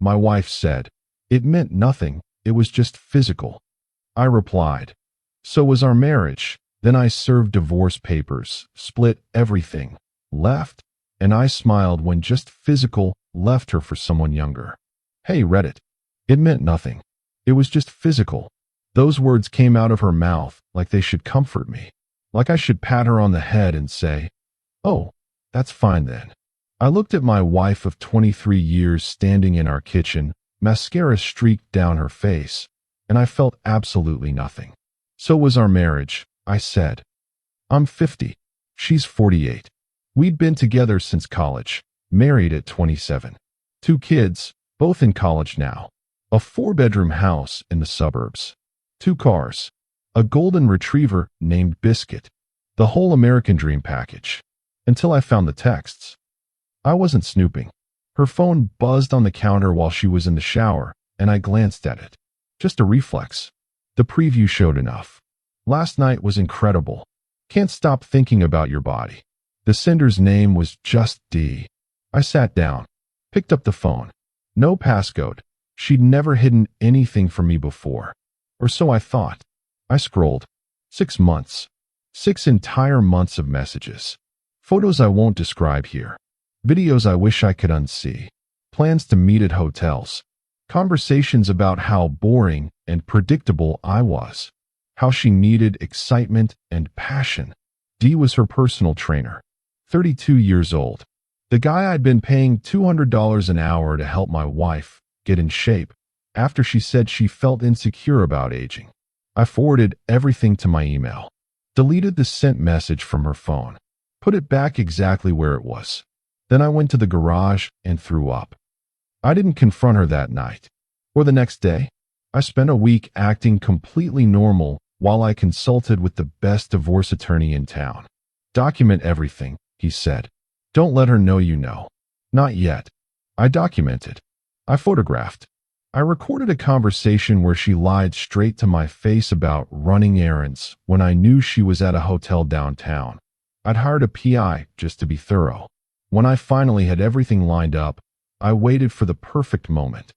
My wife said. It meant nothing. It was just physical. I replied. So was our marriage. Then I served divorce papers, split everything, left, and I smiled when just physical left her for someone younger. Hey, Reddit. It meant nothing. It was just physical. Those words came out of her mouth like they should comfort me, like I should pat her on the head and say, "Oh, that's fine then." I looked at my wife of 23 years standing in our kitchen, mascara streaked down her face, and I felt absolutely nothing. So was our marriage, I said. I'm 50. She's 48. We'd been together since college, married at 27. 2 kids, both in college now. A 4-bedroom house in the suburbs. 2 cars. A golden retriever named Biscuit. The whole American dream package. Until I found the texts. I wasn't snooping. Her phone buzzed on the counter while she was in the shower, and I glanced at it. Just a reflex. The preview showed enough. Last night was incredible. Can't stop thinking about your body. The sender's name was just D. I sat down. Picked up the phone. No passcode. She'd never hidden anything from me before. Or so I thought. I scrolled. 6 months. 6 entire months of messages. Photos I won't describe here. Videos I wish I could unsee. Plans to meet at hotels. Conversations about how boring and predictable I was. How she needed excitement and passion. D was her personal trainer. 32 years old. The guy I'd been paying $200 an hour to help my wife get in shape after she said she felt insecure about aging. I forwarded everything to my email. Deleted the sent message from her phone. Put it back exactly where it was. Then I went to the garage and threw up. I didn't confront her that night. Or the next day. I spent a week acting completely normal while I consulted with the best divorce attorney in town. Document everything, he said. Don't let her know you know. Not yet. I documented. I photographed. I recorded a conversation where she lied straight to my face about running errands when I knew she was at a hotel downtown. I'd hired a PI just to be thorough. When I finally had everything lined up, I waited for the perfect moment.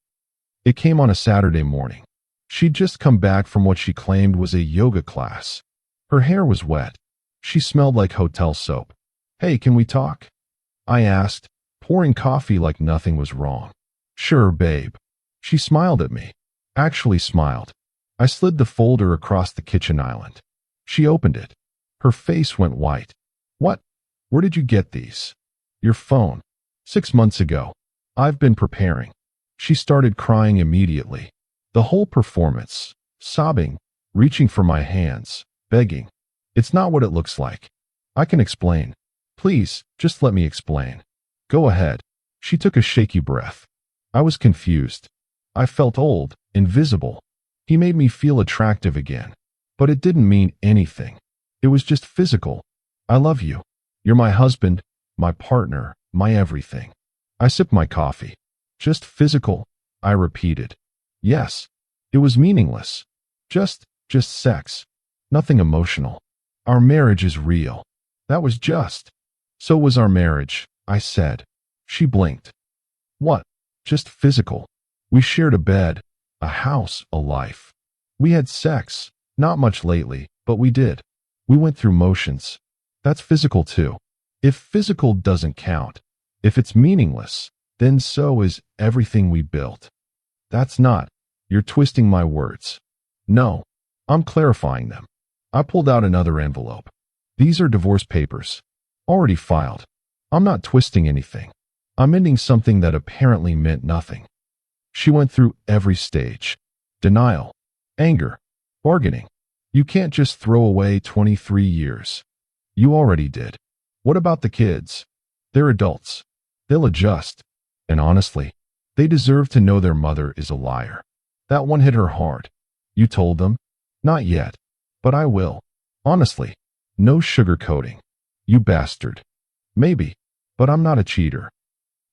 It came on a Saturday morning. She'd just come back from what she claimed was a yoga class. Her hair was wet. She smelled like hotel soap. Hey, can we talk? I asked, pouring coffee like nothing was wrong. Sure, babe. She smiled at me. Actually smiled. I slid the folder across the kitchen island. She opened it. Her face went white. What? Where did you get these? Your phone. 6 months ago. I've been preparing. She started crying immediately. The whole performance. Sobbing. Reaching for my hands. Begging. It's not what it looks like. I can explain. Please, just let me explain. Go ahead. She took a shaky breath. I was confused. I felt old, invisible. He made me feel attractive again. But it didn't mean anything. It was just physical. I love you. You're my husband, my partner, my everything. I sipped my coffee. Just physical, I repeated. Yes. It was meaningless. Just sex. Nothing emotional. Our marriage is real. That was just. So was our marriage, I said. She blinked. What? Just physical. We shared a bed, a house, a life. We had sex, not much lately, but we did. We went through motions. That's physical too. If physical doesn't count, if it's meaningless, then so is everything we built. That's not. You're twisting my words. No, I'm clarifying them. I pulled out another envelope. These are divorce papers. Already filed. I'm not twisting anything. I'm ending something that apparently meant nothing. She went through every stage. Denial. Anger. Bargaining. You can't just throw away 23 years. You already did. What about the kids? They're adults. They'll adjust. And honestly, they deserve to know their mother is a liar. That one hit her hard. You told them? Not yet. But I will. Honestly. No sugarcoating. You bastard. Maybe. But I'm not a cheater.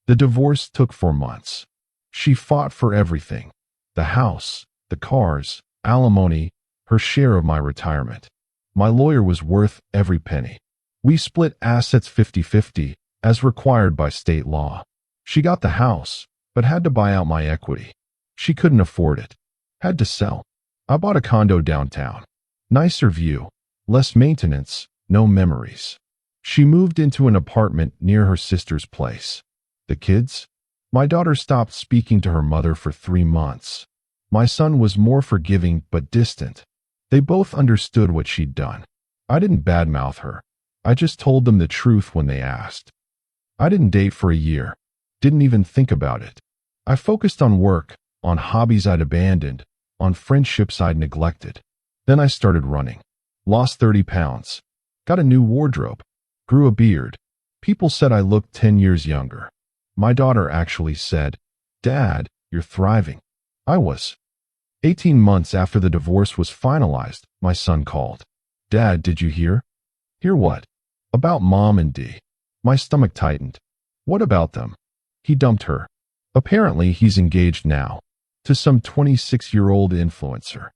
The divorce took 4 months. She fought for everything. The house, the cars, alimony, her share of my retirement. My lawyer was worth every penny. We split assets 50-50, as required by state law. She got the house, but had to buy out my equity. She couldn't afford it. Had to sell. I bought a condo downtown. Nicer view, less maintenance, no memories. She moved into an apartment near her sister's place. The kids? My daughter stopped speaking to her mother for 3 months. My son was more forgiving but distant. They both understood what she'd done. I didn't badmouth her. I just told them the truth when they asked. I didn't date for a year. Didn't even think about it. I focused on work, on hobbies I'd abandoned, on friendships I'd neglected. Then I started running. Lost 30 pounds. Got a new wardrobe. Grew a beard. People said I looked 10 years younger. My daughter actually said, "Dad, you're thriving." I was. 18 months after the divorce was finalized, my son called. "Dad, did you hear?" "Hear what?" "About Mom and Dee." My stomach tightened. "What about them?" "He dumped her. Apparently he's engaged now. To some 26-year-old influencer."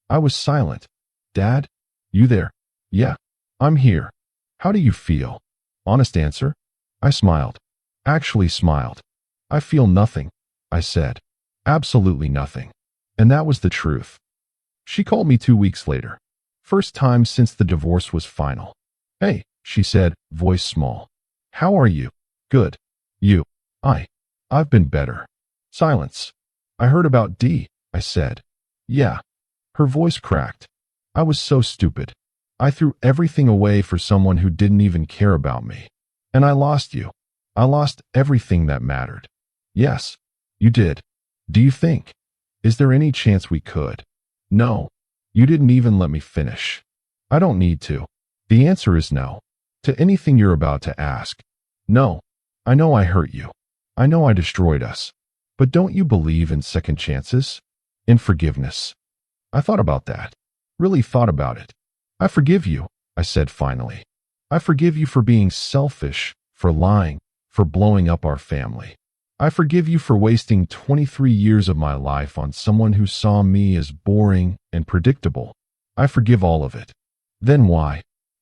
I was silent. "Dad? You there?" "Yeah. I'm here." "How do you feel?" "Honest answer?" I smiled. Actually smiled. "I feel nothing," I said. Absolutely nothing. And that was the truth. She called me 2 weeks later. First time since the divorce was final. "Hey," she said, voice small. "How are you?" "Good." "You?" I've been better." Silence. "I heard about Dee," I said. "Yeah." Her voice cracked. I was so stupid. I threw everything away for someone who didn't even care about me. And I lost you. I lost everything that mattered. "Yes, you did. Do you think? Is there any chance we could?" "No. You didn't even let me finish." "I don't need to." The answer is no. To anything you're about to ask. No. I know I hurt you. I know I destroyed us. But don't you believe in second chances? In forgiveness? I thought about that. Really thought about it. "I forgive you," I said finally. "I forgive you for being selfish, for lying, for blowing up our family. I forgive you for wasting 23 years of my life on someone who saw me as boring and predictable. I forgive all of it." Then why?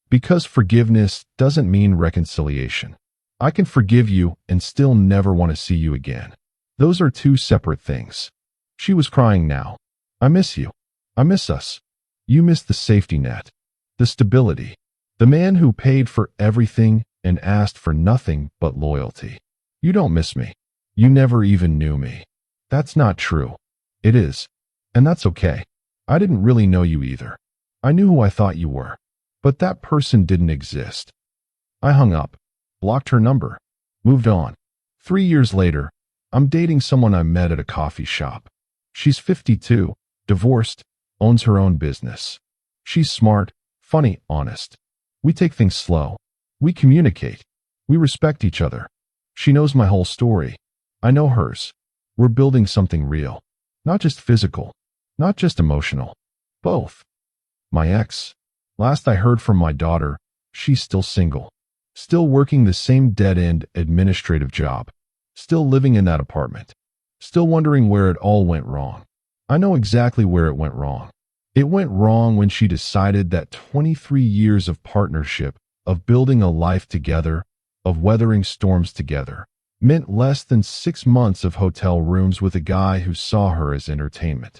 Because forgiveness doesn't mean reconciliation. I can forgive you and still never want to see you again. Those are two separate things. She was crying now. "I miss you. I miss us. You miss the safety net, the stability, the man who paid for everything and asked for nothing but loyalty. You don't miss me. You never even knew me." "That's not true." "It is. And that's okay. I didn't really know you either. I knew who I thought you were. But that person didn't exist." I hung up, blocked her number, moved on. 3 years later, I'm dating someone I met at a coffee shop. She's 52, divorced, owns her own business. She's smart, funny, honest. We take things slow. We communicate. We respect each other. She knows my whole story. I know hers. We're building something real. Not just physical. Not just emotional. Both. My ex. Last I heard from my daughter, she's still single. Still working the same dead-end administrative job. Still living in that apartment. Still wondering where it all went wrong. I know exactly where it went wrong. It went wrong when she decided that 23 years of partnership, of building a life together, of weathering storms together, meant less than 6 months of hotel rooms with a guy who saw her as entertainment.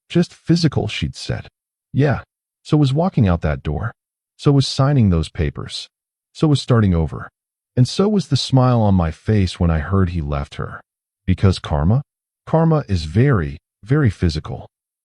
Just physical, she'd said. Yeah, so was walking out that door. So was signing those papers. So was starting over. And so was the smile on my face when I heard he left her. Because karma? Karma is very, very physical.